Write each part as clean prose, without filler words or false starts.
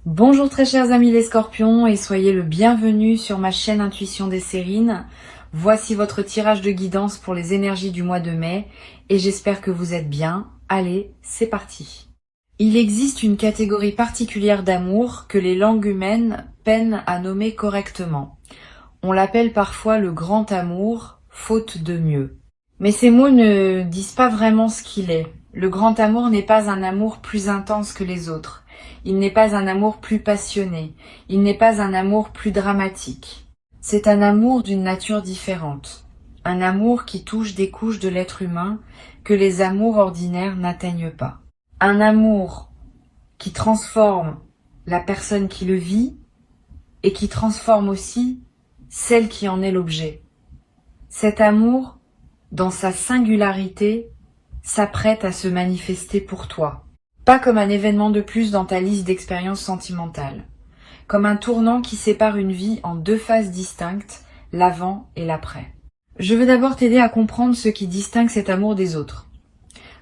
Bonjour très chers amis les scorpions et soyez le bienvenu sur ma chaîne Intuition des Sérines. Voici votre tirage de guidance pour les énergies du mois de mai et j'espère que vous êtes bien. Allez, c'est parti. Il existe une catégorie particulière d'amour que les langues humaines peinent à nommer correctement. On l'appelle parfois le grand amour, faute de mieux. Mais ces mots ne disent pas vraiment ce qu'il est. Le grand amour n'est pas un amour plus intense que les autres. Il n'est pas un amour plus passionné. Il n'est pas un amour plus dramatique. C'est un amour d'une nature différente. Un amour qui touche des couches de l'être humain que les amours ordinaires n'atteignent pas. Un amour qui transforme la personne qui le vit et qui transforme aussi celle qui en est l'objet. Cet amour, dans sa singularité, s'apprête à se manifester pour toi. Pas comme un événement de plus dans ta liste d'expériences sentimentales. Comme un tournant qui sépare une vie en deux phases distinctes, l'avant et l'après. Je veux d'abord t'aider à comprendre ce qui distingue cet amour des autres.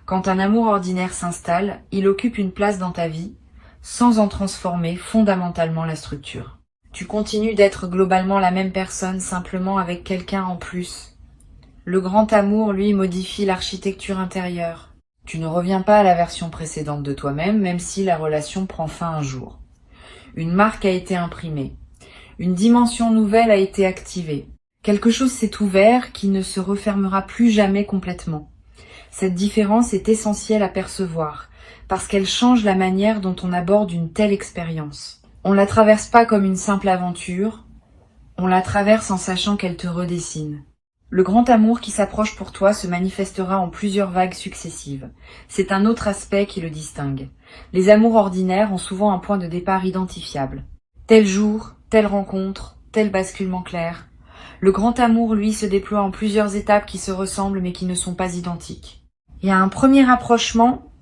Quand un amour ordinaire s'installe, il occupe une place dans ta vie, sans en transformer fondamentalement la structure. Tu continues d'être globalement la même personne, simplement avec quelqu'un en plus. Le grand amour, lui, modifie l'architecture intérieure. Tu ne reviens pas à la version précédente de toi-même, même si la relation prend fin un jour. Une marque a été imprimée. Une dimension nouvelle a été activée. Quelque chose s'est ouvert qui ne se refermera plus jamais complètement. Cette différence est essentielle à percevoir, parce qu'elle change la manière dont on aborde une telle expérience. On la traverse pas comme une simple aventure, on la traverse en sachant qu'elle te redessine. Le grand amour qui s'approche pour toi se manifestera en plusieurs vagues successives. C'est un autre aspect qui le distingue. Les amours ordinaires ont souvent un point de départ identifiable. Tel jour, telle rencontre, tel basculement clair. Le grand amour, lui, se déploie en plusieurs étapes qui se ressemblent mais qui ne sont pas identiques. Il y a un premier rapprochement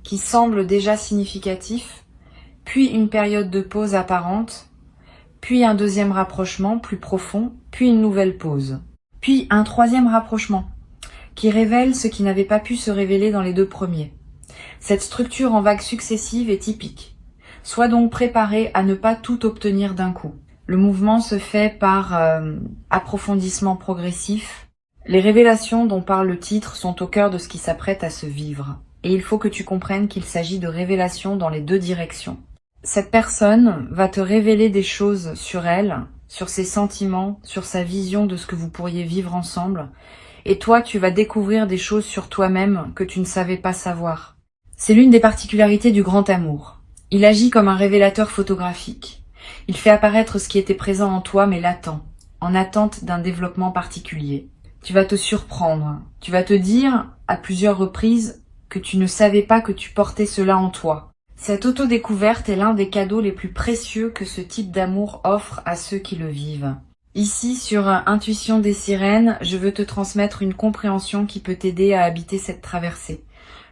qui semble déjà significatif, puis une période de pause apparente, puis un deuxième rapprochement plus profond, puis une nouvelle pause. Puis un troisième rapprochement, qui révèle ce qui n'avait pas pu se révéler dans les deux premiers. Cette structure en vagues successives est typique. Sois donc préparé à ne pas tout obtenir d'un coup. Le mouvement se fait par approfondissement progressif. Les révélations dont parle le titre sont au cœur de ce qui s'apprête à se vivre. Et il faut que tu comprennes qu'il s'agit de révélations dans les deux directions. Cette personne va te révéler des choses sur elle, sur ses sentiments, sur sa vision de ce que vous pourriez vivre ensemble. Et toi, tu vas découvrir des choses sur toi-même que tu ne savais pas savoir. C'est l'une des particularités du grand amour. Il agit comme un révélateur photographique. Il fait apparaître ce qui était présent en toi mais latent, en attente d'un développement particulier. Tu vas te surprendre. Tu vas te dire, à plusieurs reprises, que tu ne savais pas que tu portais cela en toi. Cette autodécouverte est l'un des cadeaux les plus précieux que ce type d'amour offre à ceux qui le vivent. Ici, sur Intuition des Sirènes, je veux te transmettre une compréhension qui peut t'aider à habiter cette traversée.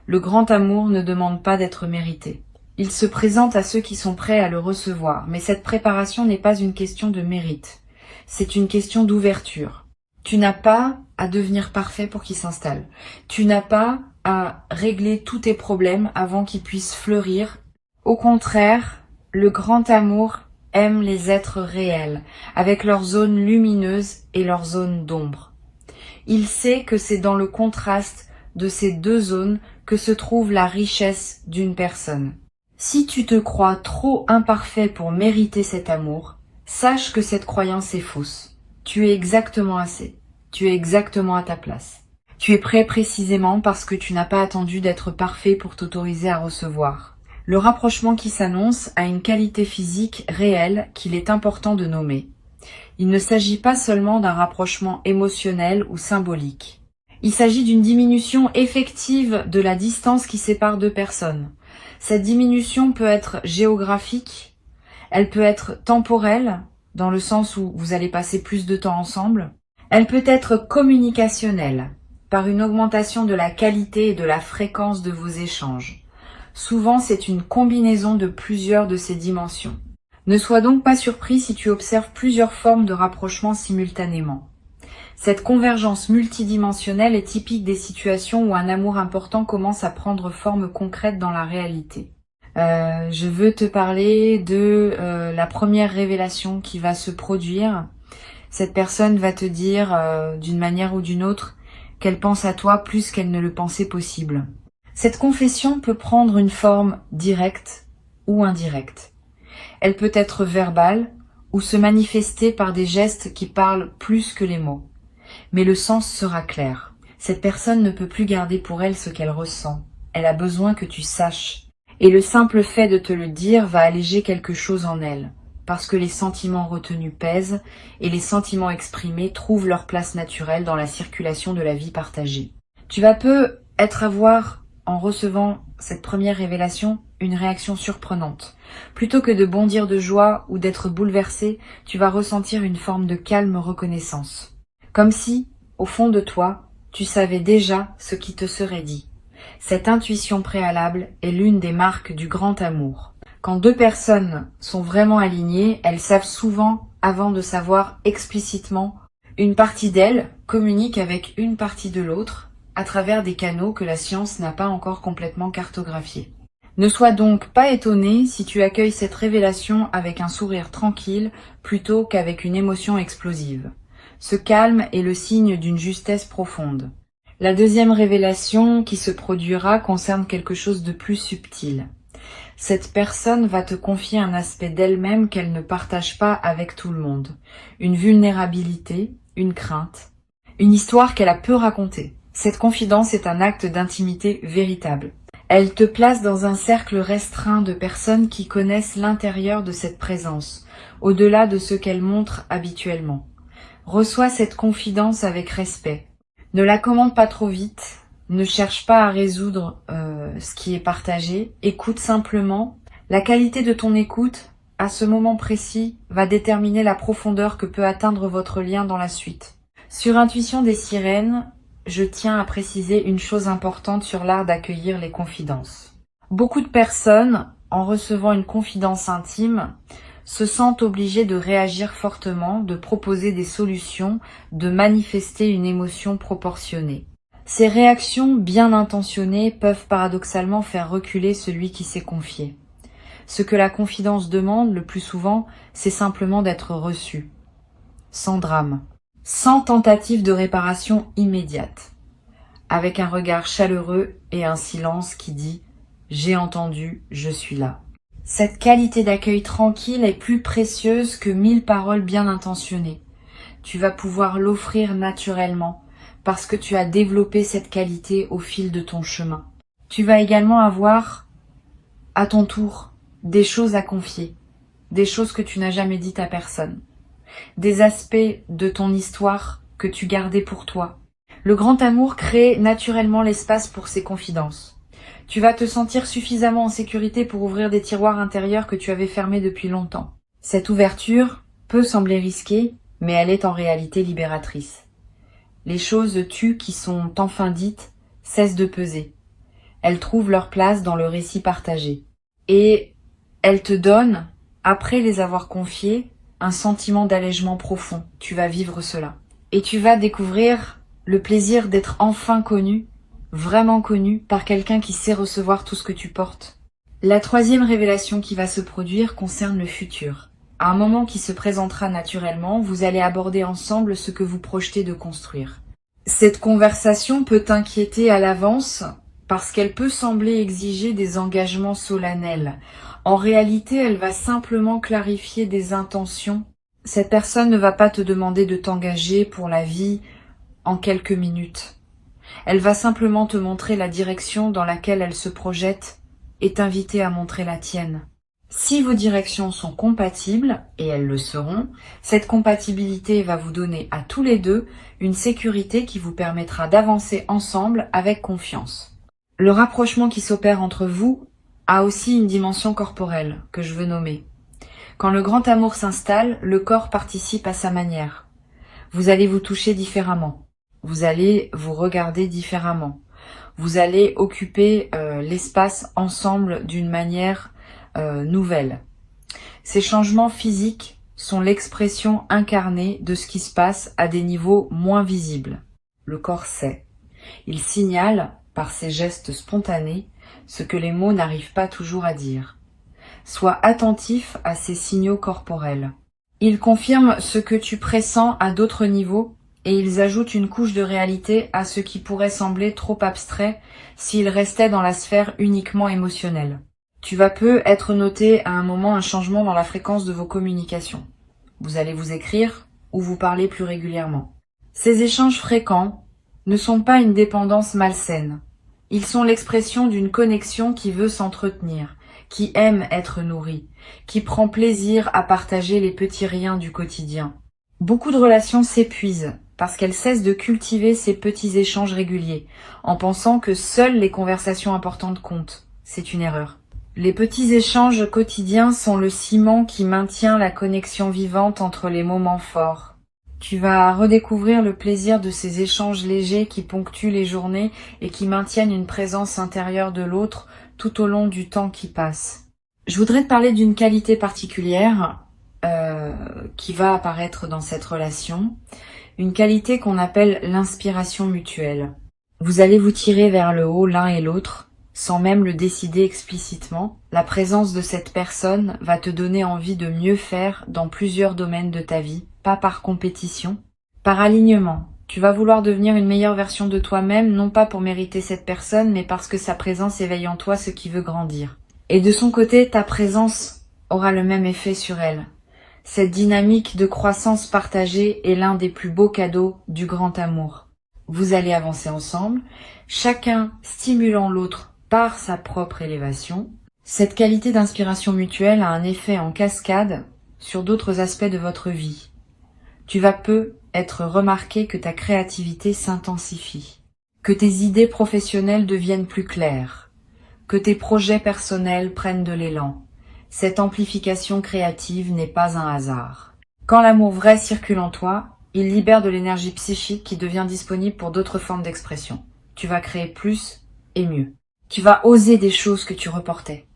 Le grand amour ne demande pas d'être mérité. Il se présente à ceux qui sont prêts à le recevoir, mais cette préparation n'est pas une question de mérite. C'est une question d'ouverture. Tu n'as pas à devenir parfait pour qu'il s'installe. Tu n'as pas à régler tous tes problèmes avant qu'ils puissent fleurir. Au contraire, le grand amour aime les êtres réels, avec leurs zones lumineuses et leurs zones d'ombre. Il sait que c'est dans le contraste de ces deux zones que se trouve la richesse d'une personne. Si tu te crois trop imparfait pour mériter cet amour, sache que cette croyance est fausse. Tu es exactement assez. Tu es exactement à ta place. Tu es prêt précisément parce que tu n'as pas attendu d'être parfait pour t'autoriser à recevoir. Le rapprochement qui s'annonce a une qualité physique réelle qu'il est important de nommer. Il ne s'agit pas seulement d'un rapprochement émotionnel ou symbolique. Il s'agit d'une diminution effective de la distance qui sépare deux personnes. Cette diminution peut être géographique, elle peut être temporelle, dans le sens où vous allez passer plus de temps ensemble. Elle peut être communicationnelle, par une augmentation de la qualité et de la fréquence de vos échanges. Souvent, c'est une combinaison de plusieurs de ces dimensions. Ne sois donc pas surpris si tu observes plusieurs formes de rapprochement simultanément. Cette convergence multidimensionnelle est typique des situations où un amour important commence à prendre forme concrète dans la réalité. Je veux te parler de la première révélation qui va se produire. Cette personne va te dire, d'une manière ou d'une autre, qu'elle pense à toi plus qu'elle ne le pensait possible. Cette confession peut prendre une forme directe ou indirecte. Elle peut être verbale ou se manifester par des gestes qui parlent plus que les mots. Mais le sens sera clair. Cette personne ne peut plus garder pour elle ce qu'elle ressent. Elle a besoin que tu saches. Et le simple fait de te le dire va alléger quelque chose en elle, parce que les sentiments retenus pèsent et les sentiments exprimés trouvent leur place naturelle dans la circulation de la vie partagée. Tu vas peut-être avoir, en recevant cette première révélation, une réaction surprenante. Plutôt que de bondir de joie ou d'être bouleversé, tu vas ressentir une forme de calme reconnaissance. Comme si, au fond de toi, tu savais déjà ce qui te serait dit. Cette intuition préalable est l'une des marques du grand amour. Quand deux personnes sont vraiment alignées, elles savent souvent, avant de savoir explicitement, une partie d'elles communique avec une partie de l'autre à travers des canaux que la science n'a pas encore complètement cartographiés. Ne sois donc pas étonné si tu accueilles cette révélation avec un sourire tranquille plutôt qu'avec une émotion explosive. Ce calme est le signe d'une justesse profonde. La deuxième révélation qui se produira concerne quelque chose de plus subtil. Cette personne va te confier un aspect d'elle-même qu'elle ne partage pas avec tout le monde. Une vulnérabilité, une crainte, une histoire qu'elle a peu racontée. Cette confidence est un acte d'intimité véritable. Elle te place dans un cercle restreint de personnes qui connaissent l'intérieur de cette présence, au-delà de ce qu'elle montre habituellement. Reçois cette confidence avec respect. Ne la commande pas trop vite, ne cherche pas à résoudre ce qui est partagé, écoute simplement. La qualité de ton écoute, à ce moment précis, va déterminer la profondeur que peut atteindre votre lien dans la suite. Sur Intuition des sirènes, je tiens à préciser une chose importante sur l'art d'accueillir les confidences. Beaucoup de personnes, en recevant une confidence intime, se sentent obligées de réagir fortement, de proposer des solutions, de manifester une émotion proportionnée. Ces réactions bien intentionnées peuvent paradoxalement faire reculer celui qui s'est confié. Ce que la confidence demande le plus souvent, c'est simplement d'être reçu, sans drame, sans tentative de réparation immédiate, avec un regard chaleureux et un silence qui dit « J'ai entendu, je suis là ». Cette qualité d'accueil tranquille est plus précieuse que 1000 paroles bien intentionnées. Tu vas pouvoir l'offrir naturellement parce que tu as développé cette qualité au fil de ton chemin. Tu vas également avoir, à ton tour, des choses à confier, des choses que tu n'as jamais dites à personne, des aspects de ton histoire que tu gardais pour toi. Le grand amour crée naturellement l'espace pour ces confidences. Tu vas te sentir suffisamment en sécurité pour ouvrir des tiroirs intérieurs que tu avais fermés depuis longtemps. Cette ouverture peut sembler risquée, mais elle est en réalité libératrice. Les choses tues qui sont enfin dites cessent de peser. Elles trouvent leur place dans le récit partagé. Et elles te donnent, après les avoir confiées, un sentiment d'allègement profond. Tu vas vivre cela. Et tu vas découvrir le plaisir d'être enfin connu, vraiment connu, par quelqu'un qui sait recevoir tout ce que tu portes. La troisième révélation qui va se produire concerne le futur. À un moment qui se présentera naturellement, vous allez aborder ensemble ce que vous projetez de construire. Cette conversation peut t'inquiéter à l'avance parce qu'elle peut sembler exiger des engagements solennels. En réalité, elle va simplement clarifier des intentions. Cette personne ne va pas te demander de t'engager pour la vie en quelques minutes. Elle va simplement te montrer la direction dans laquelle elle se projette et t'inviter à montrer la tienne. Si vos directions sont compatibles, et elles le seront, cette compatibilité va vous donner à tous les deux une sécurité qui vous permettra d'avancer ensemble avec confiance. Le rapprochement qui s'opère entre vous a aussi une dimension corporelle que je veux nommer. Quand le grand amour s'installe, le corps participe à sa manière. Vous allez vous toucher différemment. Vous allez vous regarder différemment. Vous allez occuper l'espace ensemble d'une manière nouvelle. Ces changements physiques sont l'expression incarnée de ce qui se passe à des niveaux moins visibles. Le corps sait. Il signale, par ses gestes spontanés, ce que les mots n'arrivent pas toujours à dire. Sois attentif à ces signaux corporels. Ils confirment ce que tu pressens à d'autres niveaux et ils ajoutent une couche de réalité à ce qui pourrait sembler trop abstrait s'ils restaient dans la sphère uniquement émotionnelle. Tu vas peu être noté à un moment un changement dans la fréquence de vos communications. Vous allez vous écrire ou vous parler plus régulièrement. Ces échanges fréquents ne sont pas une dépendance malsaine. Ils sont l'expression d'une connexion qui veut s'entretenir, qui aime être nourrie, qui prend plaisir à partager les petits riens du quotidien. Beaucoup de relations s'épuisent parce qu'elles cessent de cultiver ces petits échanges réguliers, en pensant que seules les conversations importantes comptent. C'est une erreur. Les petits échanges quotidiens sont le ciment qui maintient la connexion vivante entre les moments forts. Tu vas redécouvrir le plaisir de ces échanges légers qui ponctuent les journées et qui maintiennent une présence intérieure de l'autre tout au long du temps qui passe. Je voudrais te parler d'une qualité particulière qui va apparaître dans cette relation, une qualité qu'on appelle l'inspiration mutuelle. Vous allez vous tirer vers le haut l'un et l'autre, sans même le décider explicitement. La présence de cette personne va te donner envie de mieux faire dans plusieurs domaines de ta vie, pas par compétition, par alignement. Tu vas vouloir devenir une meilleure version de toi-même, non pas pour mériter cette personne, mais parce que sa présence éveille en toi ce qui veut grandir. Et de son côté, ta présence aura le même effet sur elle. Cette dynamique de croissance partagée est l'un des plus beaux cadeaux du grand amour. Vous allez avancer ensemble, chacun stimulant l'autre par sa propre élévation. Cette qualité d'inspiration mutuelle a un effet en cascade sur d'autres aspects de votre vie. Tu vas peu être remarqué que ta créativité s'intensifie, que tes idées professionnelles deviennent plus claires, que tes projets personnels prennent de l'élan. Cette amplification créative n'est pas un hasard. Quand l'amour vrai circule en toi, il libère de l'énergie psychique qui devient disponible pour d'autres formes d'expression. Tu vas créer plus et mieux. Tu vas oser des choses que tu reportais.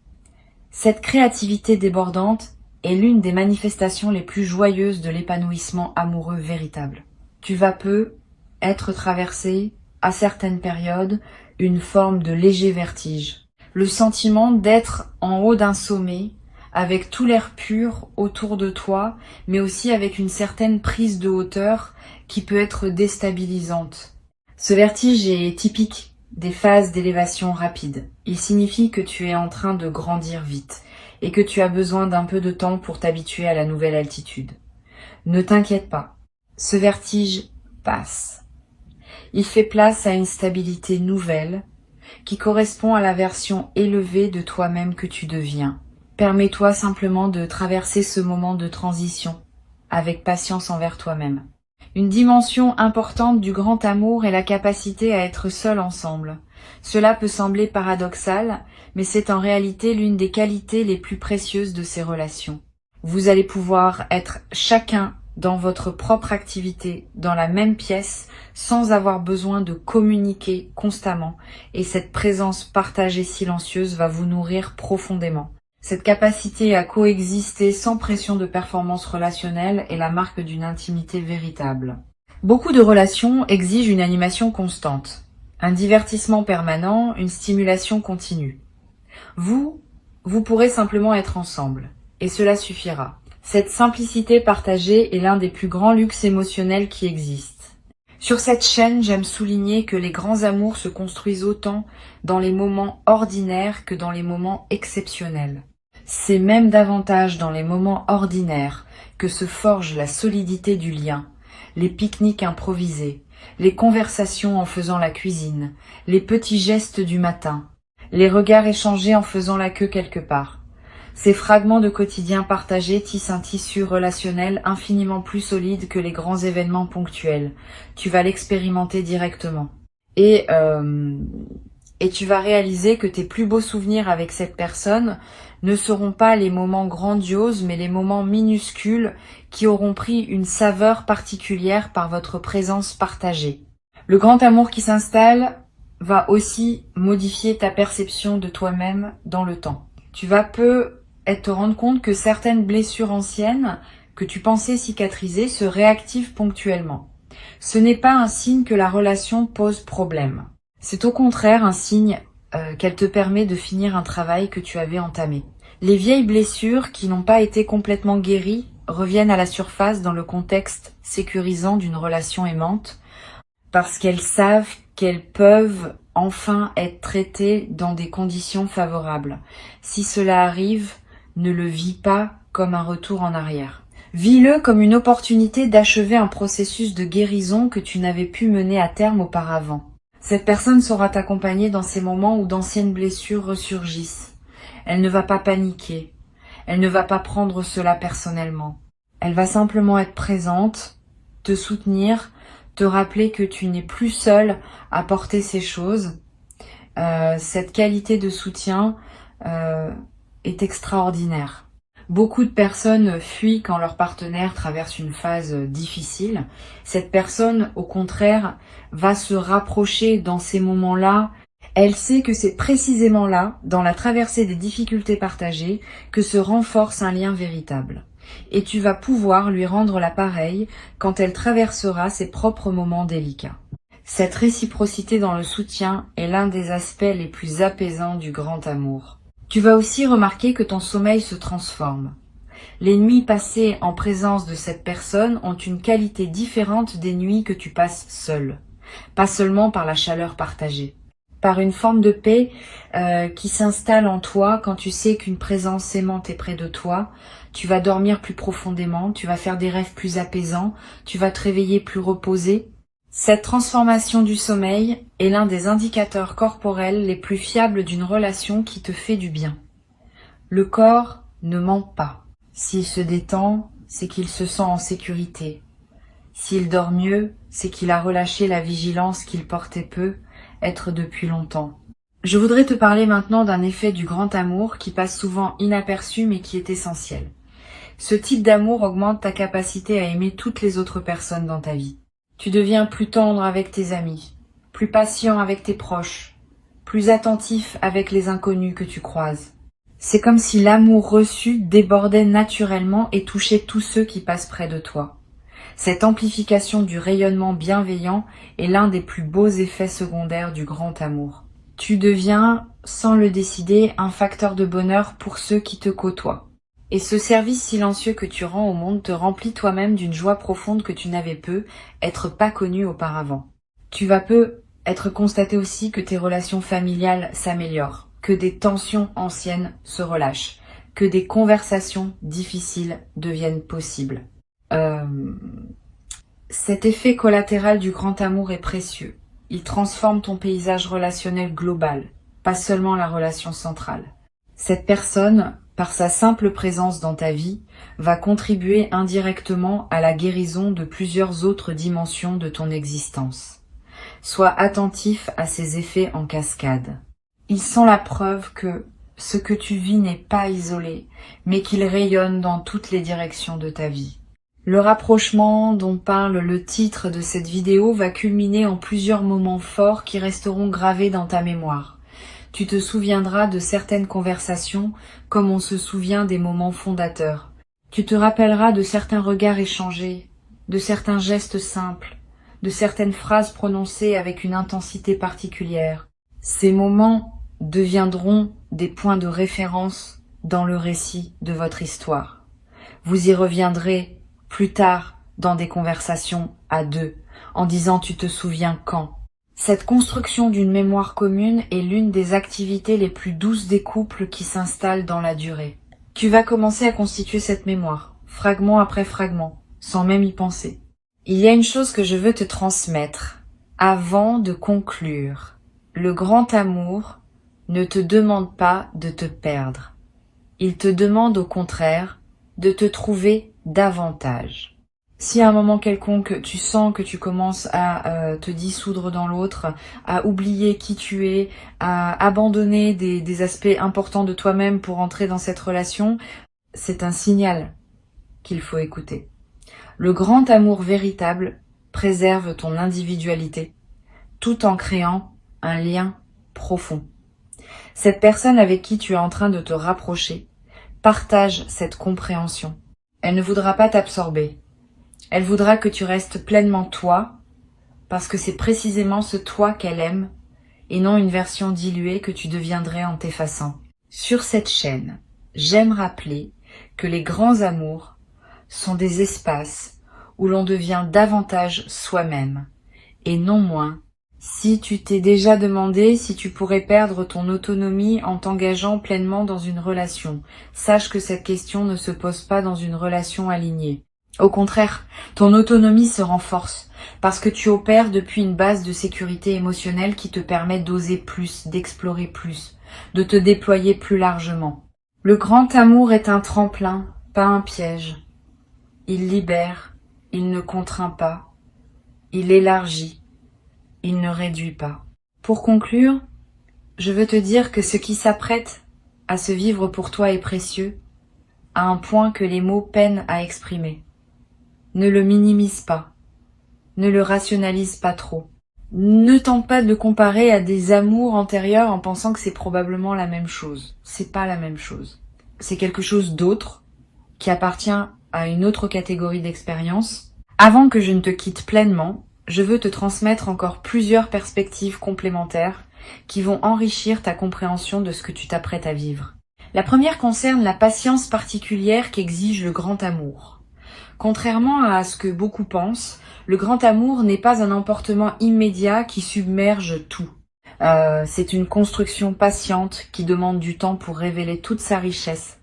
Cette créativité débordante est l'une des manifestations les plus joyeuses de l'épanouissement amoureux véritable. Tu vas peu être traversé, à certaines périodes, une forme de léger vertige. Le sentiment d'être en haut d'un sommet, avec tout l'air pur autour de toi, mais aussi avec une certaine prise de hauteur qui peut être déstabilisante. Ce vertige est typique des phases d'élévation rapide. Il signifie que tu es en train de grandir vite et que tu as besoin d'un peu de temps pour t'habituer à la nouvelle altitude. Ne t'inquiète pas, ce vertige passe. Il fait place à une stabilité nouvelle qui correspond à la version élevée de toi-même que tu deviens. Permets-toi simplement de traverser ce moment de transition avec patience envers toi-même. Une dimension importante du grand amour est la capacité à être seul ensemble. Cela peut sembler paradoxal, mais c'est en réalité l'une des qualités les plus précieuses de ces relations. Vous allez pouvoir être chacun dans votre propre activité, dans la même pièce, sans avoir besoin de communiquer constamment, et cette présence partagée silencieuse va vous nourrir profondément. Cette capacité à coexister sans pression de performance relationnelle est la marque d'une intimité véritable. Beaucoup de relations exigent une animation constante, un divertissement permanent, une stimulation continue. Vous pourrez simplement être ensemble, et cela suffira. Cette simplicité partagée est l'un des plus grands luxes émotionnels qui existent. Sur cette chaîne, j'aime souligner que les grands amours se construisent autant dans les moments ordinaires que dans les moments exceptionnels. C'est même davantage dans les moments ordinaires que se forge la solidité du lien, les pique-niques improvisés, les conversations en faisant la cuisine, les petits gestes du matin, les regards échangés en faisant la queue quelque part. Ces fragments de quotidien partagés tissent un tissu relationnel infiniment plus solide que les grands événements ponctuels. Tu vas l'expérimenter directement. Et tu vas réaliser que tes plus beaux souvenirs avec cette personne ne seront pas les moments grandioses, mais les moments minuscules qui auront pris une saveur particulière par votre présence partagée. Le grand amour qui s'installe va aussi modifier ta perception de toi-même dans le temps. Tu vas peu te rendre compte que certaines blessures anciennes que tu pensais cicatriser se réactivent ponctuellement. Ce n'est pas un signe que la relation pose problème. C'est au contraire un signe qu'elle te permet de finir un travail que tu avais entamé. Les vieilles blessures qui n'ont pas été complètement guéries reviennent à la surface dans le contexte sécurisant d'une relation aimante, parce qu'elles savent qu'elles peuvent enfin être traitées dans des conditions favorables. Si cela arrive, ne le vis pas comme un retour en arrière. Vis-le comme une opportunité d'achever un processus de guérison que tu n'avais pu mener à terme auparavant. Cette personne saura t'accompagner dans ces moments où d'anciennes blessures ressurgissent. Elle ne va pas paniquer. Elle ne va pas prendre cela personnellement. Elle va simplement être présente, te soutenir, te rappeler que tu n'es plus seul à porter ces choses. Cette qualité de soutien est extraordinaire. Beaucoup de personnes fuient quand leur partenaire traverse une phase difficile. Cette personne, au contraire, va se rapprocher dans ces moments-là. Elle sait que c'est précisément là, dans la traversée des difficultés partagées, que se renforce un lien véritable. Et tu vas pouvoir lui rendre l'appareil quand elle traversera ses propres moments délicats. Cette réciprocité dans le soutien est l'un des aspects les plus apaisants du grand amour. Tu vas aussi remarquer que ton sommeil se transforme. Les nuits passées en présence de cette personne ont une qualité différente des nuits que tu passes seul. Pas seulement par la chaleur partagée, par une forme de paix qui s'installe en toi quand tu sais qu'une présence aimante est près de toi. Tu vas dormir plus profondément, tu vas faire des rêves plus apaisants, tu vas te réveiller plus reposé. Cette transformation du sommeil est l'un des indicateurs corporels les plus fiables d'une relation qui te fait du bien. Le corps ne ment pas. S'il se détend, c'est qu'il se sent en sécurité. S'il dort mieux, c'est qu'il a relâché la vigilance qu'il portait peu, être depuis longtemps. Je voudrais te parler maintenant d'un effet du grand amour qui passe souvent inaperçu mais qui est essentiel. Ce type d'amour augmente ta capacité à aimer toutes les autres personnes dans ta vie. Tu deviens plus tendre avec tes amis, plus patient avec tes proches, plus attentif avec les inconnus que tu croises. C'est comme si l'amour reçu débordait naturellement et touchait tous ceux qui passent près de toi. Cette amplification du rayonnement bienveillant est l'un des plus beaux effets secondaires du grand amour. Tu deviens, sans le décider, un facteur de bonheur pour ceux qui te côtoient. Et ce service silencieux que tu rends au monde te remplit toi-même d'une joie profonde que tu n'avais peu être pas connue auparavant. Tu vas peu être constaté aussi que tes relations familiales s'améliorent, que des tensions anciennes se relâchent, que des conversations difficiles deviennent possibles. Cet effet collatéral du grand amour est précieux. Il transforme ton paysage relationnel global, pas seulement la relation centrale. Cette personne, par sa simple présence dans ta vie, va contribuer indirectement à la guérison de plusieurs autres dimensions de ton existence. Sois attentif à ces effets en cascade. Ils sont la preuve que ce que tu vis n'est pas isolé, mais qu'il rayonne dans toutes les directions de ta vie. Le rapprochement dont parle le titre de cette vidéo va culminer en plusieurs moments forts qui resteront gravés dans ta mémoire. Tu te souviendras de certaines conversations comme on se souvient des moments fondateurs. Tu te rappelleras de certains regards échangés, de certains gestes simples, de certaines phrases prononcées avec une intensité particulière. Ces moments deviendront des points de référence dans le récit de votre histoire. Vous y reviendrez plus tard dans des conversations à deux, en disant « tu te souviens quand ?» Cette construction d'une mémoire commune est l'une des activités les plus douces des couples qui s'installent dans la durée. Tu vas commencer à constituer cette mémoire, fragment après fragment, sans même y penser. Il y a une chose que je veux te transmettre avant de conclure. Le grand amour ne te demande pas de te perdre. Il te demande au contraire de te trouver davantage. Si à un moment quelconque tu sens que tu commences à te dissoudre dans l'autre, à oublier qui tu es, à abandonner des aspects importants de toi-même pour entrer dans cette relation, c'est un signal qu'il faut écouter. Le grand amour véritable préserve ton individualité, tout en créant un lien profond. Cette personne avec qui tu es en train de te rapprocher partage cette compréhension. Elle ne voudra pas t'absorber. Elle voudra que tu restes pleinement toi, parce que c'est précisément ce toi qu'elle aime et non une version diluée que tu deviendrais en t'effaçant. Sur cette chaîne, j'aime rappeler que les grands amours sont des espaces où l'on devient davantage soi-même, et non moins. Si tu t'es déjà demandé si tu pourrais perdre ton autonomie en t'engageant pleinement dans une relation, sache que cette question ne se pose pas dans une relation alignée. Au contraire, ton autonomie se renforce, parce que tu opères depuis une base de sécurité émotionnelle qui te permet d'oser plus, d'explorer plus, de te déployer plus largement. Le grand amour est un tremplin, pas un piège. Il libère, il ne contraint pas, il élargit. Il ne réduit pas. Pour conclure, je veux te dire que ce qui s'apprête à se vivre pour toi est précieux, à un point que les mots peinent à exprimer. Ne le minimise pas, ne le rationalise pas trop. Ne tente pas de le comparer à des amours antérieurs en pensant que c'est probablement la même chose. C'est pas la même chose. C'est quelque chose d'autre, qui appartient à une autre catégorie d'expérience. Avant que je ne te quitte pleinement, je veux te transmettre encore plusieurs perspectives complémentaires qui vont enrichir ta compréhension de ce que tu t'apprêtes à vivre. La première concerne la patience particulière qu'exige le grand amour. Contrairement à ce que beaucoup pensent, le grand amour n'est pas un emportement immédiat qui submerge tout. C'est une construction patiente qui demande du temps pour révéler toute sa richesse.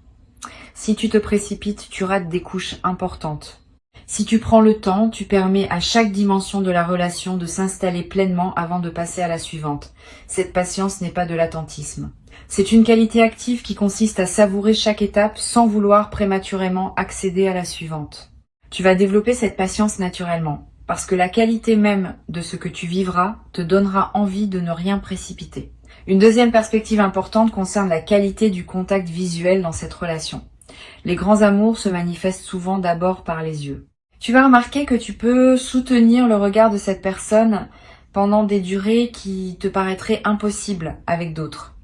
Si tu te précipites, tu rates des couches importantes. Si tu prends le temps, tu permets à chaque dimension de la relation de s'installer pleinement avant de passer à la suivante. Cette patience n'est pas de l'attentisme. C'est une qualité active qui consiste à savourer chaque étape sans vouloir prématurément accéder à la suivante. Tu vas développer cette patience naturellement, parce que la qualité même de ce que tu vivras te donnera envie de ne rien précipiter. Une deuxième perspective importante concerne la qualité du contact visuel dans cette relation. Les grands amours se manifestent souvent d'abord par les yeux. Tu vas remarquer que tu peux soutenir le regard de cette personne pendant des durées qui te paraîtraient impossibles avec d'autres.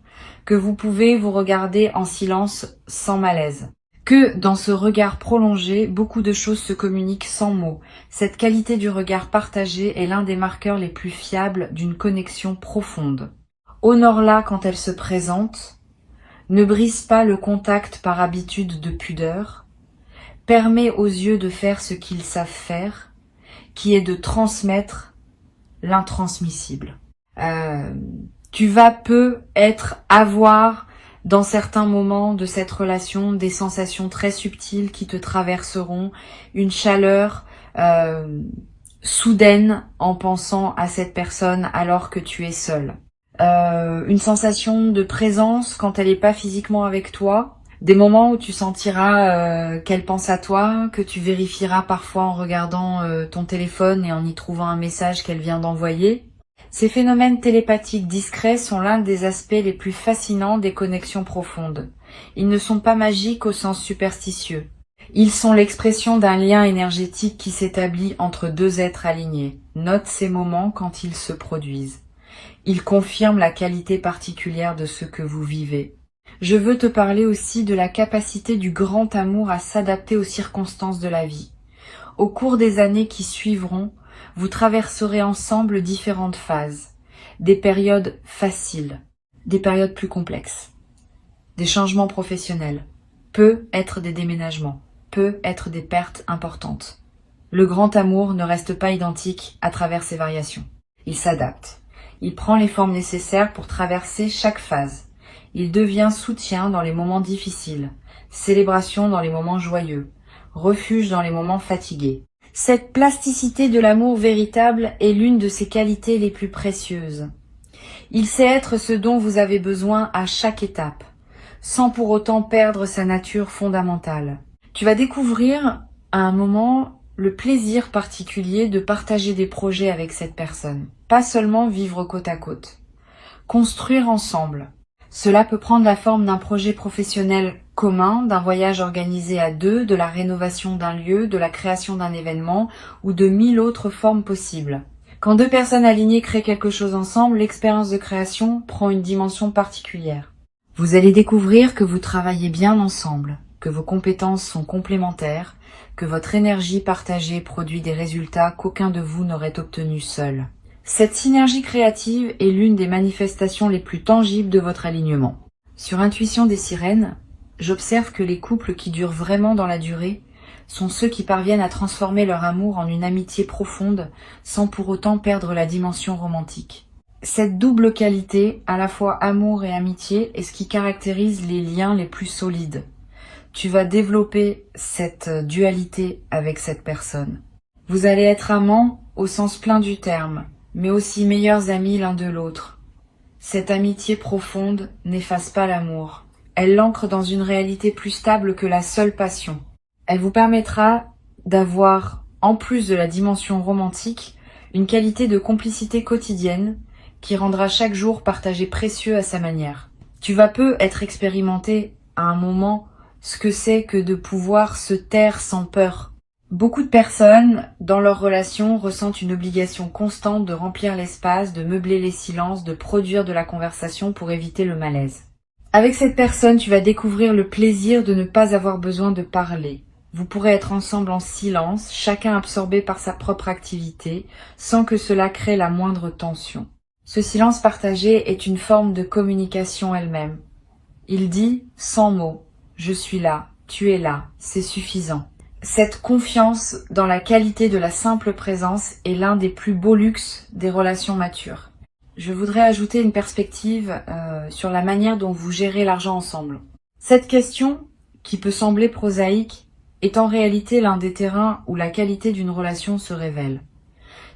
Que vous pouvez vous regarder en silence sans malaise. Que dans ce regard prolongé, beaucoup de choses se communiquent sans mots. Cette qualité du regard partagé est l'un des marqueurs les plus fiables d'une connexion profonde. Honore-la quand elle se présente. Ne brise pas le contact par habitude de pudeur. Permet aux yeux de faire ce qu'ils savent faire, qui est de transmettre l'intransmissible. Tu vas avoir dans certains moments de cette relation des sensations très subtiles qui te traverseront, une chaleur soudaine en pensant à cette personne alors que tu es seul. Une sensation de présence quand elle n'est pas physiquement avec toi. Des moments où tu sentiras qu'elle pense à toi, que tu vérifieras parfois en regardant ton téléphone et en y trouvant un message qu'elle vient d'envoyer. Ces phénomènes télépathiques discrets sont l'un des aspects les plus fascinants des connexions profondes. Ils ne sont pas magiques au sens superstitieux. Ils sont l'expression d'un lien énergétique qui s'établit entre deux êtres alignés. Note ces moments quand ils se produisent. Ils confirment la qualité particulière de ce que vous vivez. Je veux te parler aussi de la capacité du grand amour à s'adapter aux circonstances de la vie. Au cours des années qui suivront, vous traverserez ensemble différentes phases, des périodes faciles, des périodes plus complexes, des changements professionnels, peut être des déménagements, peut être des pertes importantes. Le grand amour ne reste pas identique à travers ces variations. Il s'adapte. Il prend les formes nécessaires pour traverser chaque phase. Il devient soutien dans les moments difficiles, célébration dans les moments joyeux, refuge dans les moments fatigués. Cette plasticité de l'amour véritable est l'une de ses qualités les plus précieuses. Il sait être ce dont vous avez besoin à chaque étape, sans pour autant perdre sa nature fondamentale. Tu vas découvrir à un moment le plaisir particulier de partager des projets avec cette personne. Pas seulement vivre côte à côte. Construire ensemble. Cela peut prendre la forme d'un projet professionnel commun, d'un voyage organisé à deux, de la rénovation d'un lieu, de la création d'un événement ou de 1000 autres formes possibles. Quand deux personnes alignées créent quelque chose ensemble, l'expérience de création prend une dimension particulière. Vous allez découvrir que vous travaillez bien ensemble, que vos compétences sont complémentaires, que votre énergie partagée produit des résultats qu'aucun de vous n'aurait obtenus seul. Cette synergie créative est l'une des manifestations les plus tangibles de votre alignement. Sur Intuition des sirènes, j'observe que les couples qui durent vraiment dans la durée sont ceux qui parviennent à transformer leur amour en une amitié profonde sans pour autant perdre la dimension romantique. Cette double qualité, à la fois amour et amitié, est ce qui caractérise les liens les plus solides. Tu vas développer cette dualité avec cette personne. Vous allez être amants au sens plein du terme, mais aussi meilleurs amis l'un de l'autre. Cette amitié profonde n'efface pas l'amour. Elle l'ancre dans une réalité plus stable que la seule passion. Elle vous permettra d'avoir, en plus de la dimension romantique, une qualité de complicité quotidienne qui rendra chaque jour partagé précieux à sa manière. Tu vas peu être expérimenté à un moment ce que c'est que de pouvoir se taire sans peur. Beaucoup de personnes, dans leur relation, ressentent une obligation constante de remplir l'espace, de meubler les silences, de produire de la conversation pour éviter le malaise. Avec cette personne, tu vas découvrir le plaisir de ne pas avoir besoin de parler. Vous pourrez être ensemble en silence, chacun absorbé par sa propre activité, sans que cela crée la moindre tension. Ce silence partagé est une forme de communication elle-même. Il dit, sans mots, « Je suis là, tu es là, c'est suffisant ». Cette confiance dans la qualité de la simple présence est l'un des plus beaux luxes des relations matures. Je voudrais ajouter une perspective sur la manière dont vous gérez l'argent ensemble. Cette question, qui peut sembler prosaïque, est en réalité l'un des terrains où la qualité d'une relation se révèle.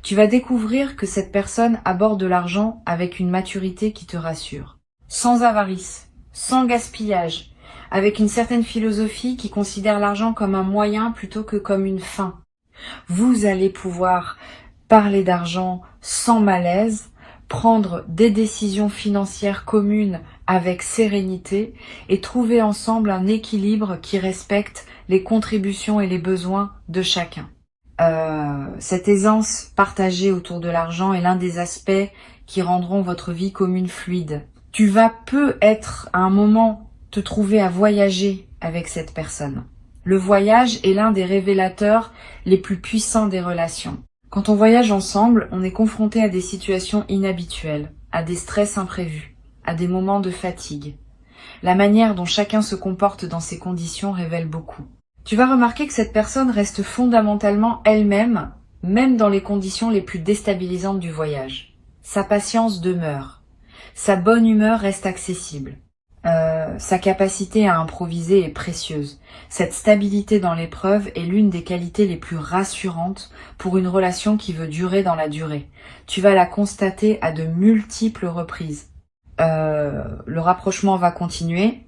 Tu vas découvrir que cette personne aborde l'argent avec une maturité qui te rassure. Sans avarice, sans gaspillage, avec une certaine philosophie qui considère l'argent comme un moyen plutôt que comme une fin. Vous allez pouvoir parler d'argent sans malaise, prendre des décisions financières communes avec sérénité et trouver ensemble un équilibre qui respecte les contributions et les besoins de chacun. Cette aisance partagée autour de l'argent est l'un des aspects qui rendront votre vie commune fluide. Tu vas peu être à un moment te trouver à voyager avec cette personne. Le voyage est l'un des révélateurs les plus puissants des relations. Quand on voyage ensemble, on est confronté à des situations inhabituelles, à des stress imprévus, à des moments de fatigue. La manière dont chacun se comporte dans ces conditions révèle beaucoup. Tu vas remarquer que cette personne reste fondamentalement elle-même, même dans les conditions les plus déstabilisantes du voyage. Sa patience demeure. Sa bonne humeur reste accessible. Sa capacité à improviser est précieuse. Cette stabilité dans l'épreuve est l'une des qualités les plus rassurantes pour une relation qui veut durer dans la durée. Tu vas la constater à de multiples reprises. Le rapprochement va continuer,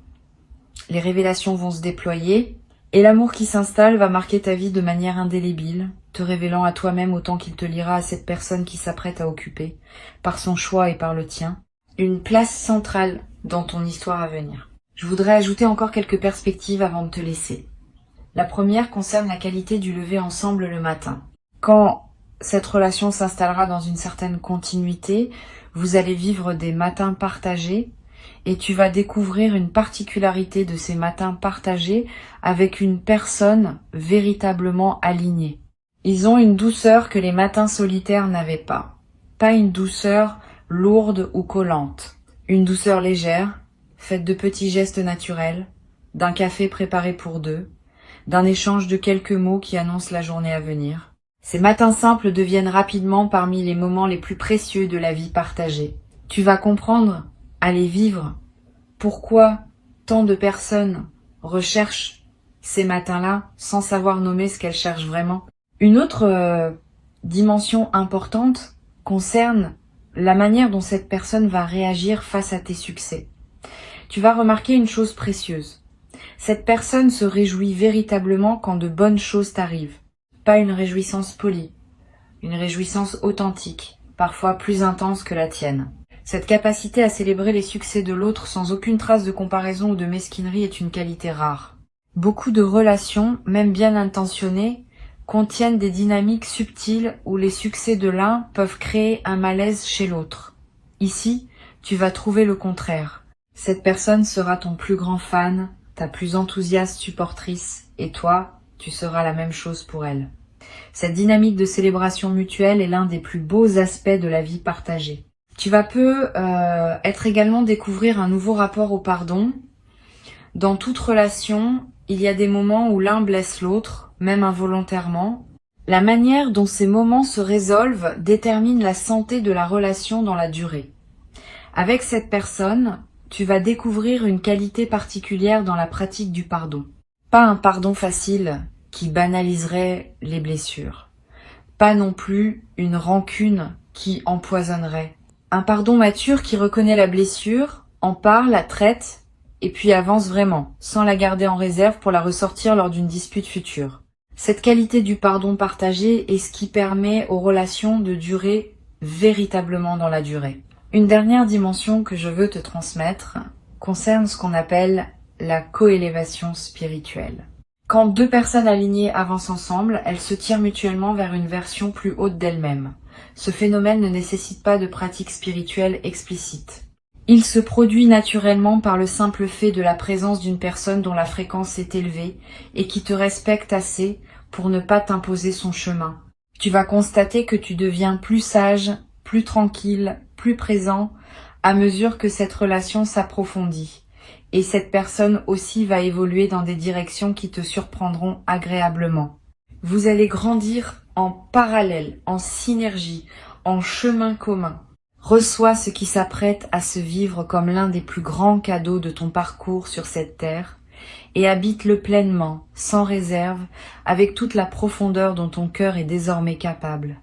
les révélations vont se déployer, et l'amour qui s'installe va marquer ta vie de manière indélébile, te révélant à toi-même autant qu'il te lira à cette personne qui s'apprête à occuper, par son choix et par le tien, une place centrale dans ton histoire à venir. Je voudrais ajouter encore quelques perspectives avant de te laisser. La première concerne la qualité du lever ensemble le matin. Quand cette relation s'installera dans une certaine continuité, vous allez vivre des matins partagés et tu vas découvrir une particularité de ces matins partagés avec une personne véritablement alignée. Ils ont une douceur que les matins solitaires n'avaient pas. Pas une douceur lourde ou collante. Une douceur légère, faite de petits gestes naturels, d'un café préparé pour deux, d'un échange de quelques mots qui annoncent la journée à venir. Ces matins simples deviennent rapidement parmi les moments les plus précieux de la vie partagée. Tu vas comprendre, à les vivre, pourquoi tant de personnes recherchent ces matins-là sans savoir nommer ce qu'elles cherchent vraiment. Une autre dimension importante concerne la manière dont cette personne va réagir face à tes succès. Tu vas remarquer une chose précieuse. Cette personne se réjouit véritablement quand de bonnes choses t'arrivent. Pas une réjouissance polie, une réjouissance authentique, parfois plus intense que la tienne. Cette capacité à célébrer les succès de l'autre sans aucune trace de comparaison ou de mesquinerie est une qualité rare. Beaucoup de relations, même bien intentionnées, contiennent des dynamiques subtiles où les succès de l'un peuvent créer un malaise chez l'autre. Ici, tu vas trouver le contraire. Cette personne sera ton plus grand fan, ta plus enthousiaste supportrice, et toi, tu seras la même chose pour elle. Cette dynamique de célébration mutuelle est l'un des plus beaux aspects de la vie partagée. Tu vas être également découvrir un nouveau rapport au pardon. Dans toute relation, il y a des moments où l'un blesse l'autre, même involontairement. La manière dont ces moments se résolvent détermine la santé de la relation dans la durée. Avec cette personne, tu vas découvrir une qualité particulière dans la pratique du pardon. Pas un pardon facile qui banaliserait les blessures. Pas non plus une rancune qui empoisonnerait. Un pardon mature qui reconnaît la blessure, en parle, la traite, et puis avance vraiment, sans la garder en réserve pour la ressortir lors d'une dispute future. Cette qualité du pardon partagé est ce qui permet aux relations de durer véritablement dans la durée. Une dernière dimension que je veux te transmettre concerne ce qu'on appelle la coélévation spirituelle. Quand deux personnes alignées avancent ensemble, elles se tirent mutuellement vers une version plus haute d'elles-mêmes. Ce phénomène ne nécessite pas de pratique spirituelle explicite. Il se produit naturellement par le simple fait de la présence d'une personne dont la fréquence est élevée et qui te respecte assez pour ne pas t'imposer son chemin. Tu vas constater que tu deviens plus sage, plus tranquille, plus présent à mesure que cette relation s'approfondit. Et cette personne aussi va évoluer dans des directions qui te surprendront agréablement. Vous allez grandir en parallèle, en synergie, en chemin commun. Reçois ce qui s'apprête à se vivre comme l'un des plus grands cadeaux de ton parcours sur cette terre et habite-le pleinement, sans réserve, avec toute la profondeur dont ton cœur est désormais capable.